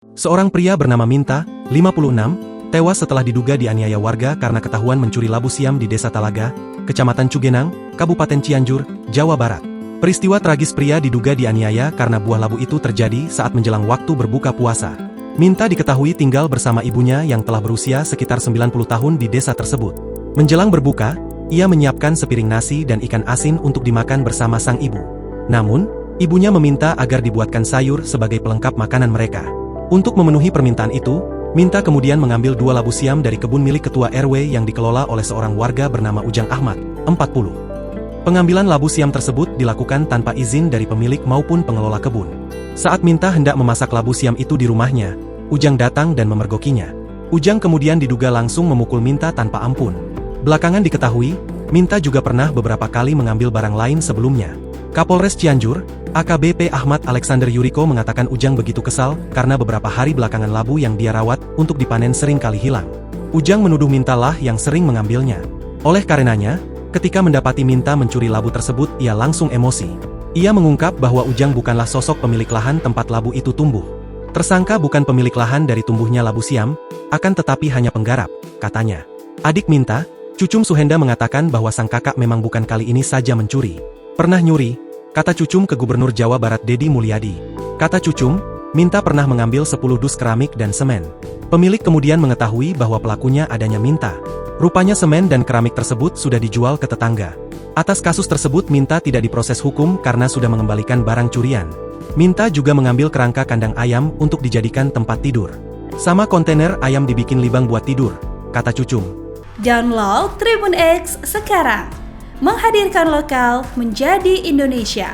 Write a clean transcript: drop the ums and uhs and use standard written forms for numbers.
Seorang pria bernama Minta, 56, tewas setelah diduga dianiaya warga karena ketahuan mencuri labu siam di Desa Talaga, Kecamatan Cugenang, Kabupaten Cianjur, Jawa Barat. Peristiwa tragis pria diduga dianiaya karena buah labu itu terjadi saat menjelang waktu berbuka puasa. Minta diketahui tinggal bersama ibunya yang telah berusia sekitar 90 tahun di desa tersebut. Menjelang berbuka, ia menyiapkan sepiring nasi dan ikan asin untuk dimakan bersama sang ibu. Namun, ibunya meminta agar dibuatkan sayur sebagai pelengkap makanan mereka. Untuk memenuhi permintaan itu, Minta kemudian mengambil 2 labu siam dari kebun milik ketua RW yang dikelola oleh seorang warga bernama Ujang Ahmad, 40. Pengambilan labu siam tersebut dilakukan tanpa izin dari pemilik maupun pengelola kebun. Saat Minta hendak memasak labu siam itu di rumahnya, Ujang datang dan memergokinya. Ujang kemudian diduga langsung memukul Minta tanpa ampun. Belakangan diketahui, Minta juga pernah beberapa kali mengambil barang lain sebelumnya. Kapolres Cianjur, AKBP Ahmad Alexander Yuriko mengatakan Ujang begitu kesal karena beberapa hari belakangan labu yang dia rawat untuk dipanen sering kali hilang. Ujang menuduh Minta lah yang sering mengambilnya. Oleh karenanya, ketika mendapati Minta mencuri labu tersebut, ia langsung emosi. Ia mengungkap bahwa Ujang bukanlah sosok pemilik lahan tempat labu itu tumbuh. Tersangka bukan pemilik lahan dari tumbuhnya labu siam, akan tetapi hanya penggarap, katanya. Adik Minta, Cucum Suhenda mengatakan bahwa sang kakak memang bukan kali ini saja mencuri. Pernah nyuri, kata Cucum ke Gubernur Jawa Barat Deddy Mulyadi. Kata Cucum, Minta pernah mengambil 10 dus keramik dan semen. Pemilik kemudian mengetahui bahwa pelakunya adanya Minta. Rupanya semen dan keramik tersebut sudah dijual ke tetangga. Atas kasus tersebut Minta tidak diproses hukum karena sudah mengembalikan barang curian. Minta juga mengambil kerangka kandang ayam untuk dijadikan tempat tidur. Sama kontainer ayam dibikin libang buat tidur, kata Cucum. Download Tribun X sekarang. Menghadirkan lokal menjadi Indonesia.